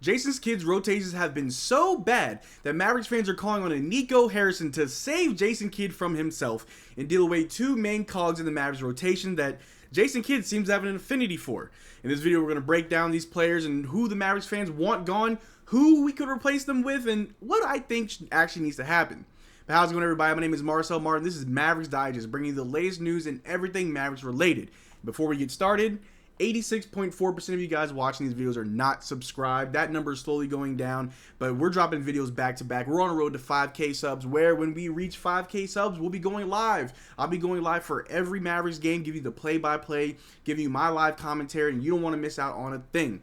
Jason Kidd's rotations have been so bad that Mavericks fans are calling on a Nico Harrison to save Jason Kidd from himself and deal away two main cogs in the Mavs rotation that Jason Kidd seems to have an affinity for. In this video, we're going to break down these players and who the Mavericks fans want gone, who we could replace them with, and what I think actually needs to happen. But how's it going, everybody? My name is Marcel Martin. This is Mavs Digest, bringing you the latest news and everything Mavericks related. Before we get started, 86.4% of you guys watching these videos are not subscribed. That number is slowly going down, but we're dropping videos back to back. We're on a road to 5K subs, where when we reach 5K subs, we'll be going live. I'll be going live for every Mavericks game, give you the play-by-play, giving you my live commentary, and you don't want to miss out on a thing.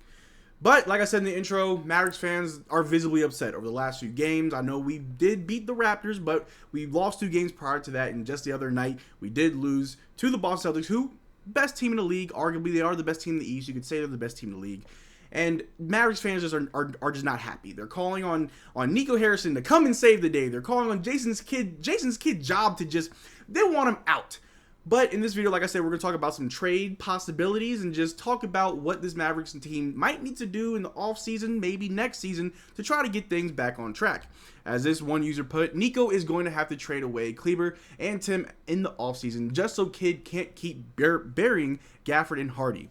But, like I said in the intro, Mavericks fans are visibly upset over the last few games. I know we did beat the Raptors, but we lost 2 games prior to that, and just the other night, we did lose to the Boston Celtics, who best team in the league. Arguably, they are the best team in the East. You could say they're the best team in the league. And Mavericks fans just are just not happy. They're calling on Nico Harrison to come and save the day. They're calling on Jason's kid job to just, they want him out. But in this video, like I said, we're going to talk about some trade possibilities and just talk about what this Mavericks team might need to do in the offseason, maybe next season, to try to get things back on track. As this one user put, Nico is going to have to trade away Kleber and Tim in the offseason just so Kidd can't keep burying Gafford and Hardy.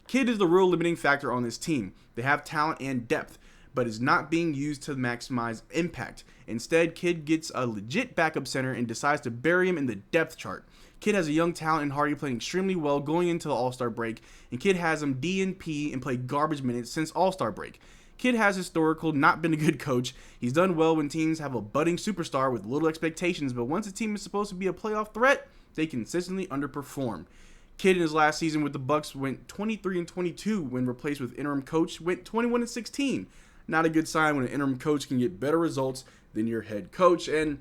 Kidd is the real limiting factor on this team. They have talent and depth, but is not being used to maximize impact. Instead, Kidd gets a legit backup center and decides to bury him in the depth chart. Kidd has a young talent in Hardy playing extremely well going into the All-Star break, and Kidd has him DNP and play garbage minutes since All-Star break. Kidd has historical not been a good coach. He's done well when teams have a budding superstar with little expectations, but once a team is supposed to be a playoff threat, they consistently underperform. Kidd in his last season with the Bucks went 23-22 when replaced with interim coach, went 21-16. Not a good sign when an interim coach can get better results than your head coach, and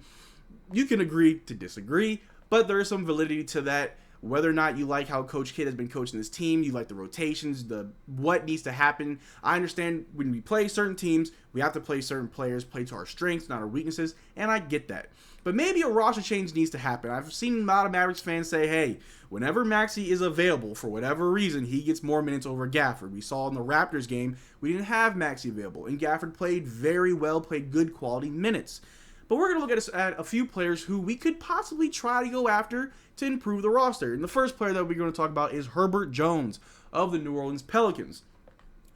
you can agree to disagree, but there is some validity to that. Whether or not you like how Coach Kidd has been coaching this team, you like the rotations, what needs to happen. I understand when we play certain teams, we have to play certain players, play to our strengths, not our weaknesses, and I get that. But maybe a roster change needs to happen. I've seen a lot of Mavericks fans say, hey, whenever Maxey is available, for whatever reason, he gets more minutes over Gafford. We saw in the Raptors game, we didn't have Maxey available, and Gafford played very well, played good quality minutes. But we're going to look at a few players who we could possibly try to go after to improve the roster. And the first player that we're going to talk about is Herbert Jones of the New Orleans Pelicans,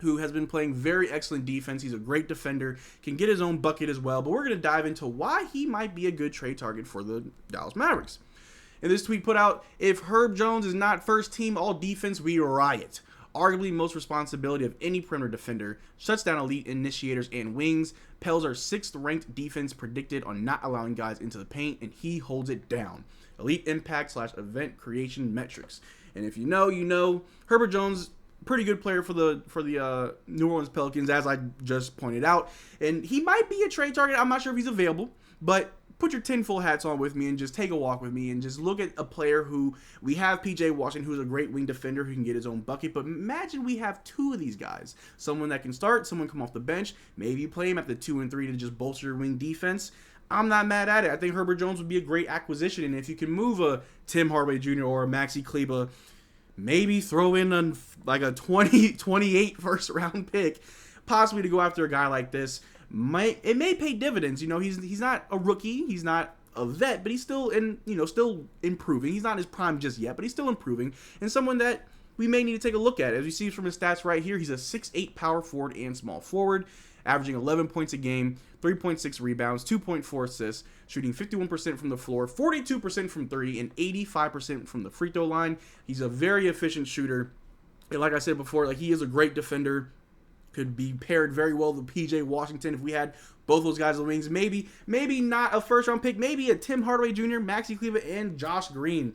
who has been playing very excellent defense. He's a great defender, can get his own bucket as well. But we're going to dive into why he might be a good trade target for the Dallas Mavericks. In this tweet put out, if Herb Jones is not first team all defense, we riot. Arguably most responsibility of any perimeter defender, shuts down elite initiators and wings. Pels are 6th ranked defense predicted on not allowing guys into the paint, and he holds it down. Elite impact / event creation metrics. And if you know, you know. Herbert Jones, pretty good player for the New Orleans Pelicans, as I just pointed out. And he might be a trade target. I'm not sure if he's available, but put your tinfoil hats on with me and just take a walk with me and just look at a player who we have PJ Washington, who's a great wing defender who can get his own bucket. But imagine we have 2 of these guys. Someone that can start, someone come off the bench. Maybe you play him at the 2 and 3 to just bolster your wing defense. I'm not mad at it. I think Herbert Jones would be a great acquisition. And if you can move a Tim Hardaway Jr. or a Maxey Kleber, maybe throw in a 28 first round pick, possibly to go after a guy like this. It may pay dividends. You know, he's not a rookie, he's not a vet, but he's still still improving. He's not in his prime just yet, but he's still improving, and someone that we may need to take a look at. As you see from his stats right here, he's a 6'8" power forward and small forward, averaging 11 points a game, 3.6 rebounds, 2.4 assists, shooting 51% from the floor, 42% from 3, and 85% from the free throw line. He's a very efficient shooter, and like I said before, he is a great defender. Could be paired very well with PJ Washington if we had both those guys on the wings. Maybe not a first-round pick. Maybe a Tim Hardaway Jr., Maxey Kleber, and Josh Green.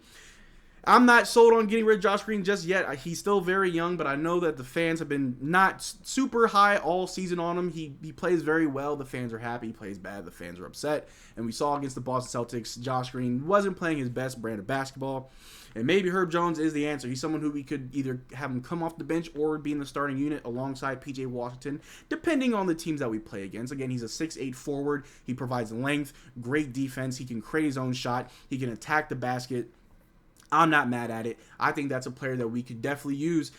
I'm not sold on getting rid of Josh Green just yet. He's still very young, but I know that the fans have been not super high all season on him. He plays very well. The fans are happy. He plays bad. The fans are upset. And we saw against the Boston Celtics, Josh Green wasn't playing his best brand of basketball. And maybe Herb Jones is the answer. He's someone who we could either have him come off the bench or be in the starting unit alongside PJ Washington, depending on the teams that we play against. Again, he's a 6'8" forward. He provides length, great defense. He can create his own shot. He can attack the basket. I'm not mad at it. I think that's a player that we could definitely use.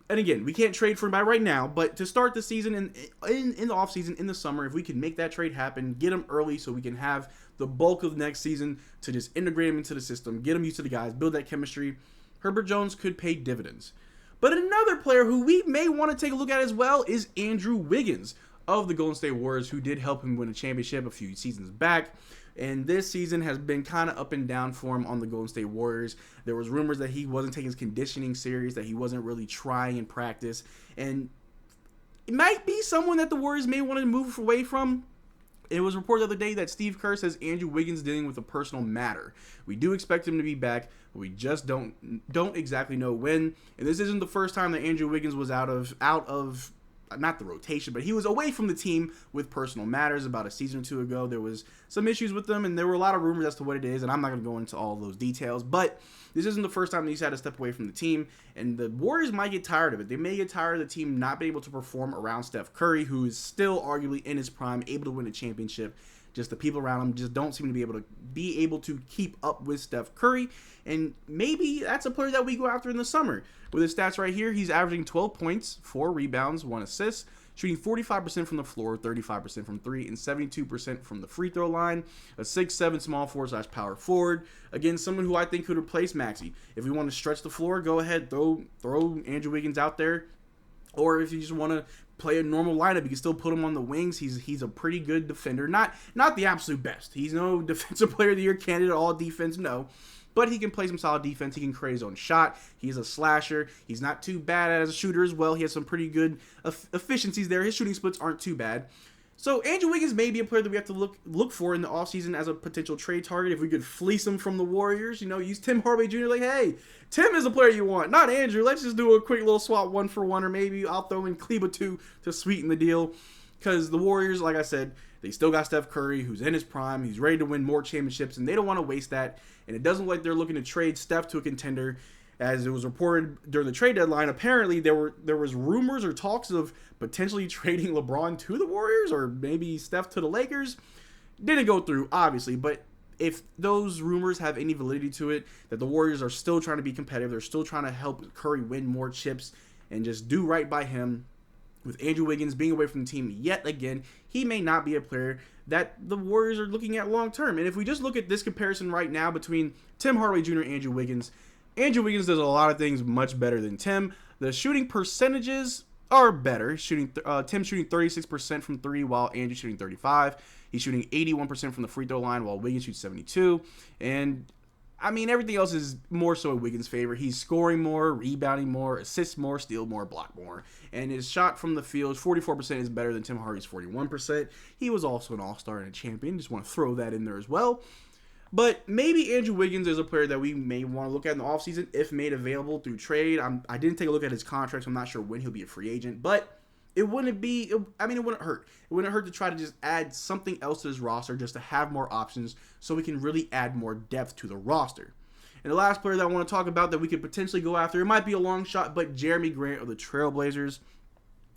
And again, we can't trade for him by right now, but to start the season in the offseason, in the summer, if we can make that trade happen, get him early so we can have the bulk of the next season to just integrate him into the system, get him used to the guys, build that chemistry, Herbert Jones could pay dividends. But another player who we may want to take a look at as well is Andrew Wiggins of the Golden State Warriors, who did help him win a championship a few seasons back. And this season has been kind of up and down for him on the Golden State Warriors. There was rumors that he wasn't taking his conditioning serious, that he wasn't really trying in practice. And it might be someone that the Warriors may want to move away from. It was reported the other day that Steve Kerr says Andrew Wiggins is dealing with a personal matter. We do expect him to be back, but we just don't exactly know when. And this isn't the first time that Andrew Wiggins was out of not the rotation, but he was away from the team with personal matters. About a season or two ago, there was some issues with them, and there were a lot of rumors as to what it is, and I'm not going to go into all of those details, but this isn't the first time that he's had to step away from the team, and the Warriors might get tired of it. They may get tired of the team not being able to perform around Steph Curry, who is still arguably in his prime, able to win a championship. Just the people around him just don't seem to be able to keep up with Steph Curry, and maybe that's a player that we go after in the summer. With his stats right here, he's averaging 12 points, 4 rebounds, 1 assist, shooting 45% from the floor, 35% from 3, and 72% from the free throw line. A 6'7" small forward / power forward. Again, someone who I think could replace Maxey. If we want to stretch the floor, go ahead, throw Andrew Wiggins out there. Or if you just want to play a normal lineup, you can still put him on the wings. He's a pretty good defender. Not the absolute best. He's no defensive player of the year candidate, all defense, no. But he can play some solid defense. He can create his own shot. He's a slasher. He's not too bad as a shooter as well. He has some pretty good efficiencies there. His shooting splits aren't too bad. So Andrew Wiggins may be a player that we have to look for in the offseason as a potential trade target. If we could fleece him from the Warriors, use Tim Hardaway Jr. like, hey, Tim is the player you want, not Andrew. Let's just do a quick little swap 1-for-1, or maybe I'll throw in Kleba 2 to sweeten the deal. Because the Warriors, like I said, they still got Steph Curry, who's in his prime. He's ready to win more championships, and they don't want to waste that. And it doesn't look like they're looking to trade Steph to a contender. As it was reported during the trade deadline, apparently there was rumors or talks of potentially trading LeBron to the Warriors, or maybe Steph to the Lakers. Didn't go through, obviously, but if those rumors have any validity to it, that the Warriors are still trying to be competitive, they're still trying to help Curry win more chips and just do right by him. With Andrew Wiggins being away from the team yet again, he may not be a player that the Warriors are looking at long term. And if we just look at this comparison right now between Tim Hardaway Jr. and Andrew Wiggins does a lot of things much better than Tim. The shooting percentages are better. Tim shooting 36% from 3, while Andrew shooting 35%. He's shooting 81% from the free throw line, while Wiggins shoots 72%. And everything else is more so in Wiggins' favor. He's scoring more, rebounding more, assists more, steal more, block more. And his shot from the field, 44%, is better than Tim Hardaway's 41%. He was also an all-star and a champion. Just want to throw that in there as well. But maybe Andrew Wiggins is a player that we may want to look at in the offseason if made available through trade. I didn't take a look at his contract, so I'm not sure when he'll be a free agent. But it wouldn't hurt. It wouldn't hurt to try to just add something else to his roster just to have more options so we can really add more depth to the roster. And the last player that I want to talk about that we could potentially go after, it might be a long shot, but Jeremy Grant of the Trailblazers.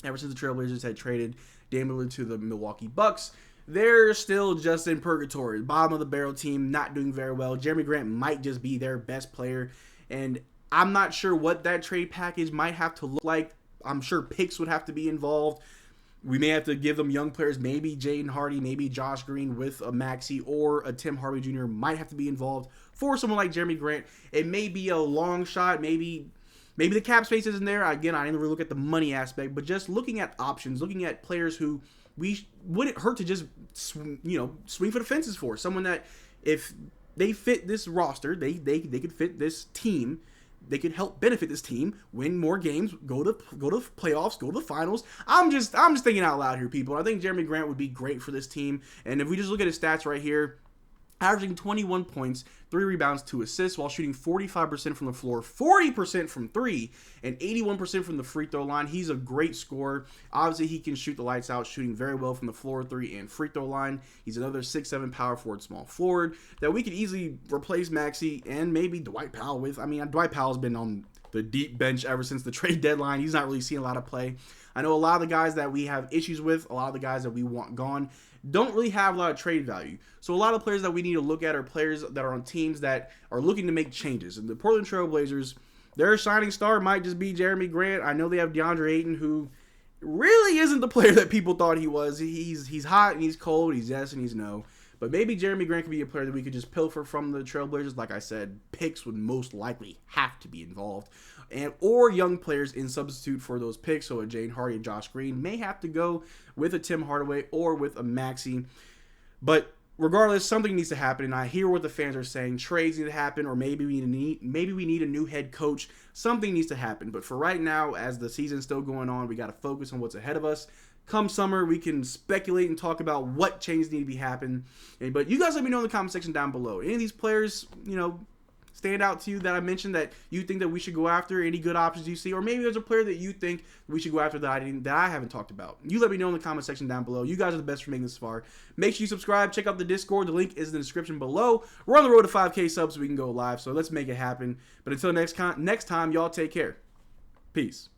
Ever since the Trailblazers had traded Damian Lillard to the Milwaukee Bucks, they're still just in purgatory. Bottom of the barrel team, not doing very well. Jeremy Grant might just be their best player, and I'm not sure what that trade package might have to look like. I'm sure picks would have to be involved. We may have to give them young players, maybe Jaden Hardy, maybe Josh Green with a Maxey, or a Tim Hardaway Jr. might have to be involved for someone like Jeremy Grant. It may be a long shot, maybe the cap space isn't there. Again, I didn't really look at the money aspect, but just looking at options, looking at players who we wouldn't hurt to just swing for the fences for. Someone that if they fit this roster, they could fit this team. They could help benefit this team, win more games, go to playoffs, go to the finals. I'm just thinking out loud here, people. I think Jeremy Grant would be great for this team. And if we just look at his stats right here, averaging 21 points, 3 rebounds, 2 assists, while shooting 45% from the floor, 40% from 3, and 81% from the free throw line. He's a great scorer. Obviously, he can shoot the lights out, shooting very well from the floor, 3, and free throw line. He's another 6'7" power forward, small forward that we could easily replace Maxey and maybe Dwight Powell with. Dwight Powell's been on the deep bench ever since the trade deadline. He's not really seeing a lot of play. I know a lot of the guys that we have issues with, a lot of the guys that we want gone, don't really have a lot of trade value. So a lot of players that we need to look at are players that are on teams that are looking to make changes. And the Portland Trail Blazers, their shining star might just be Jeremy Grant. I know they have DeAndre Ayton, who really isn't the player that people thought he was. He's hot and he's cold. He's yes and he's no. But maybe Jeremy Grant could be a player that we could just pilfer from the Trailblazers. Like I said, picks would most likely have to be involved. Or young players in substitute for those picks. So a Jane Hardy and Josh Green may have to go with a Tim Hardaway or with a Maxey. But regardless, something needs to happen. And I hear what the fans are saying. Trades need to happen, or maybe we need a new head coach. Something needs to happen. But for right now, as the season's still going on, we got to focus on what's ahead of us. Come summer, we can speculate and talk about what changes need to be happening. But you guys let me know in the comment section down below. Any of these players, stand out to you that I mentioned that you think that we should go after? Any good options you see? Or maybe there's a player that you think we should go after that I haven't talked about. You let me know in the comment section down below. You guys are the best for making this far. Make sure you subscribe. Check out the Discord. The link is in the description below. We're on the road to 5K subs so we can go live. So let's make it happen. But until next time, y'all take care. Peace.